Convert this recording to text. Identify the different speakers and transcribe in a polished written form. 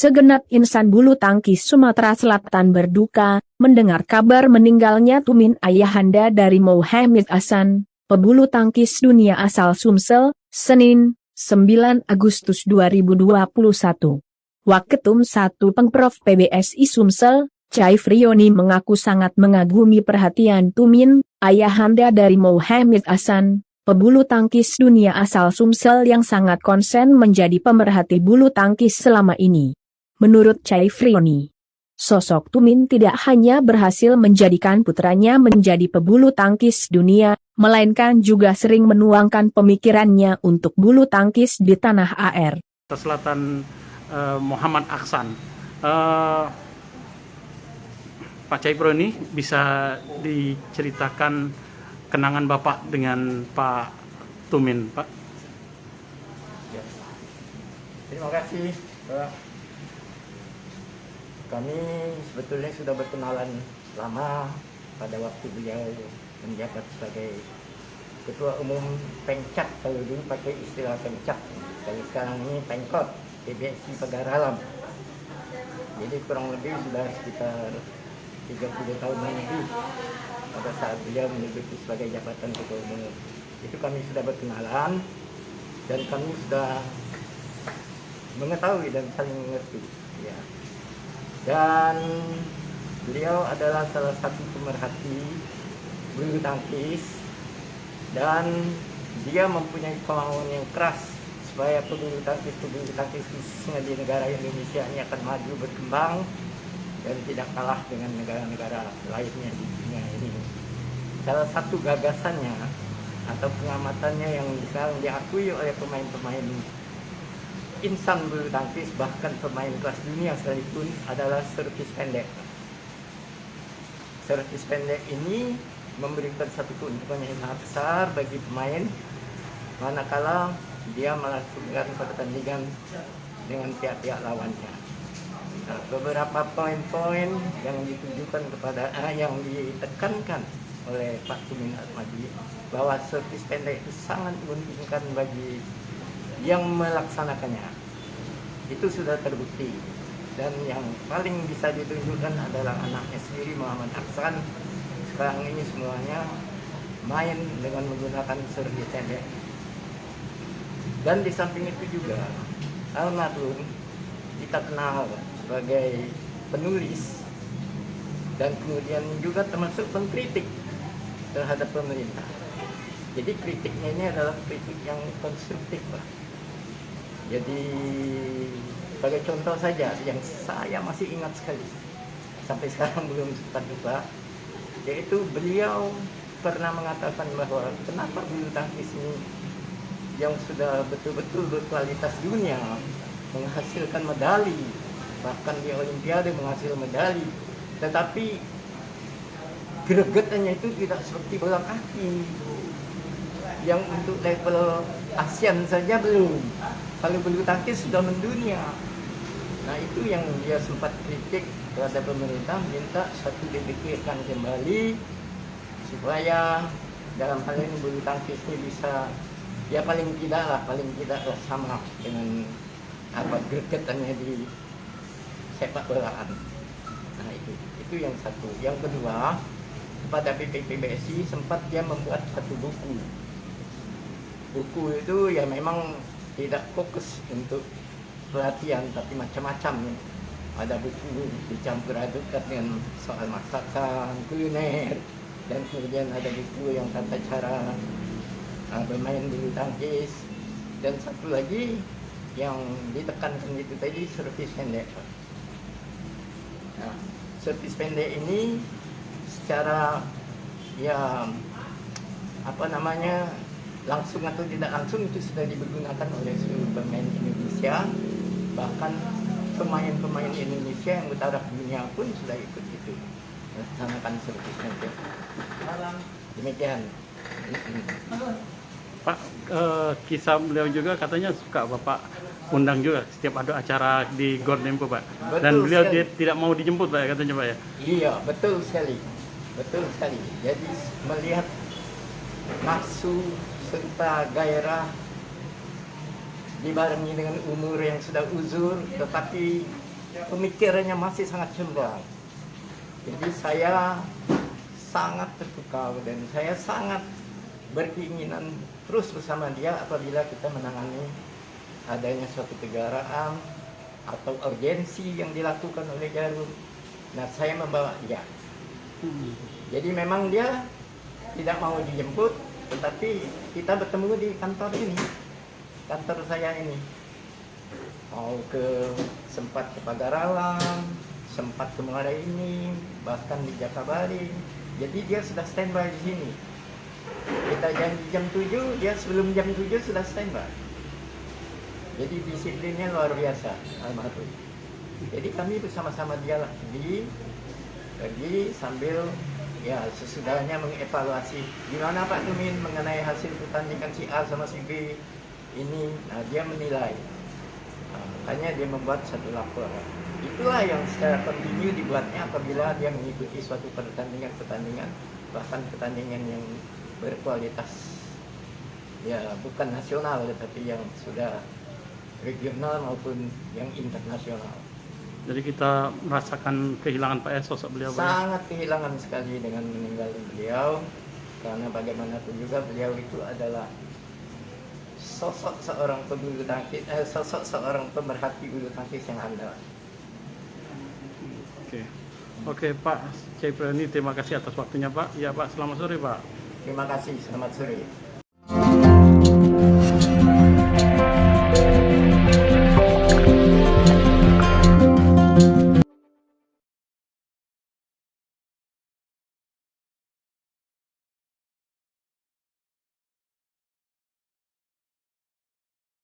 Speaker 1: Segenap insan bulu tangkis Sumatera Selatan berduka mendengar kabar meninggalnya Tumin ayahanda dari Muhammad Hasan, pebulu tangkis dunia asal Sumsel, Senin, 9 Agustus 2021. Waketum 1 Pengprov PBSI Sumsel, Cai Frioni mengaku sangat mengagumi perhatian Tumin, ayahanda dari Muhammad Hasan, pebulu tangkis dunia asal Sumsel yang sangat konsen menjadi pemerhati bulu tangkis selama ini. Menurut Cai Frioni, sosok Tumin tidak hanya berhasil menjadikan putranya menjadi pebulu tangkis dunia, melainkan juga sering menuangkan pemikirannya untuk bulu tangkis di tanah air.
Speaker 2: Selatan Muhammad Aksan. Pak Cai Frioni, bisa diceritakan kenangan Bapak dengan Pak Tumin, Pak?
Speaker 3: Ya. Terima kasih, Pak. Kami sebetulnya sudah berkenalan lama pada waktu beliau menjabat sebagai Ketua Umum Pengcat, kalau dulu pakai istilah Pengcat, kalau sekarang ini Pengkot, PBSI Pagar Alam. Jadi kurang lebih sudah sekitar 30 tahun lebih pada saat beliau menduduki sebagai jabatan Ketua Umum. Itu kami sudah berkenalan dan kami sudah mengetahui dan saling mengerti. Ya. Dan beliau adalah salah satu pemerhati bulu tangkis dan dia mempunyai kemauan yang keras supaya pebulu tangkis khususnya di negara Indonesia ini akan maju berkembang dan tidak kalah dengan negara-negara lainnya di dunia ini. Salah satu gagasannya atau pengamatannya yang sekarang diakui oleh pemain-pemain insan bulu tangkis, bahkan pemain kelas dunia sekalipun, adalah servis pendek. Servis pendek ini memberikan satu keuntungan yang sangat besar bagi pemain manakala dia melakukan pertandingan dengan pihak-pihak lawannya. Nah, beberapa poin-poin yang ditujukan kepada yang ditekankan oleh Pak Tumin Atmadi bahwa servis pendek itu sangat menguntungkan bagi yang melaksanakannya. Itu sudah terbukti, dan yang paling bisa ditunjukkan adalah anaknya sendiri, Muhammad Aksan. Sekarang ini semuanya main dengan menggunakan servis pendek. Dan di samping itu juga almarhum kita kenal sebagai penulis dan kemudian juga termasuk pengkritik terhadap pemerintah. Jadi kritiknya ini adalah kritik yang konstruktif, Pak. Jadi sebagai contoh saja yang saya masih ingat sekali, sampai sekarang belum sempat lupa, yaitu beliau pernah mengatakan bahwa kenapa bulu tangkis ini yang sudah betul-betul berkualitas dunia menghasilkan medali, bahkan di Olimpiade menghasilkan medali, tetapi gregetannya itu tidak seperti bola kaki yang untuk level ASEAN saja belum. Kalau bulu tangkis sudah mendunia. Nah, itu yang dia sempat kritik terhadap pemerintah, minta satu dipikirkan kembali supaya dalam hal ini bulu tangkis ini bisa, ya paling tidak sama dengan apa gregetannya di sepak bolaan. Nah, itu yang satu. Yang kedua, kepada PBSI sempat dia membuat satu buku. Buku itu ya memang tidak fokus untuk pelatihan, tapi macam-macam. Ada buku dicampur adukkan dengan soal masakan, kuliner, dan kemudian ada buku yang tata cara bermain bulu tangkis, dan satu lagi yang ditekankan itu tadi, servis pendek. Nah, servis pendek ini secara ya langsung atau tidak langsung itu sudah digunakan oleh seluruh pemain Indonesia, bahkan pemain-pemain Indonesia yang bertaraf dunia pun sudah ikut itu melaksanakan servis pendek. Demikian.
Speaker 2: Pak, kisah beliau juga katanya suka Bapak undang juga setiap ada acara di Gor Dempo, Pak.
Speaker 3: Betul. Dan
Speaker 2: beliau tidak mau dijemput, Pak, katanya, Pak, ya?
Speaker 3: Iya, betul sekali. Jadi melihat nafsu serta gairah dibarengi dengan umur yang sudah uzur, tetapi pemikirannya masih sangat cemerlang. Jadi saya sangat terpukau dan saya sangat berkeinginan terus bersama dia apabila kita menangani adanya suatu kegaraan atau urgensi yang dilakukan oleh Jarum. Nah, saya membawa dia. Jadi memang dia tidak mau dijemput, tetapi kita bertemu di kantor ini, kantor saya ini. Mau sempat ke Pagarawan, sempat ke Muara ini, bahkan di Jakabaring. Jadi dia sudah standby di sini. Kita janji jam 7, dia sebelum jam 7 sudah standby. Jadi disiplinnya luar biasa, almarhum. Jadi kami bersama-sama dia lah pergi sambil ya sesudahnya mengevaluasi gimana Pak Tumin mengenai hasil pertandingan si A sama si B ini. Nah, dia menilai. Nah, makanya dia membuat satu laporan. Itulah yang secara kontinu dibuatnya apabila dia mengikuti suatu pertandingan, bahkan pertandingan yang berkualitas ya bukan nasional tetapi yang sudah regional maupun yang internasional.
Speaker 2: Jadi kita merasakan kehilangan Pak sosok beliau.
Speaker 3: Sangat kehilangan sekali dengan meninggal beliau, karena bagaimanapun juga beliau itu adalah sosok seorang pebulu tangkis, sosok seorang pemerhati bulu tangkis yang handal.
Speaker 2: Oke Pak Caiprani, terima kasih atas waktunya Pak. Ya Pak, selamat sore Pak.
Speaker 3: Terima kasih, selamat sore.